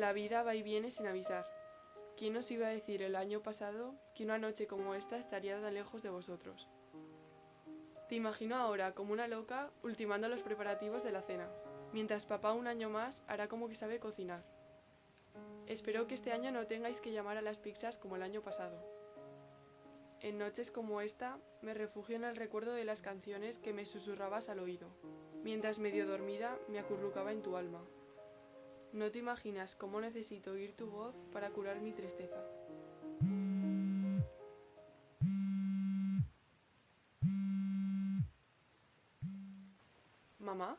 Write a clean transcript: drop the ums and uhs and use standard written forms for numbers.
La vida va y viene sin avisar. ¿Quién os iba a decir el año pasado que una noche como esta estaría tan lejos de vosotros? Te imagino ahora como una loca ultimando los preparativos de la cena, mientras papá un año más hará como que sabe cocinar. Espero que este año no tengáis que llamar a las pizzas como el año pasado. En noches como esta me refugio en el recuerdo de las canciones que me susurrabas al oído, mientras medio dormida me acurrucaba en tu alma. No te imaginas cómo necesito oír tu voz para curar mi tristeza. ¿Mamá?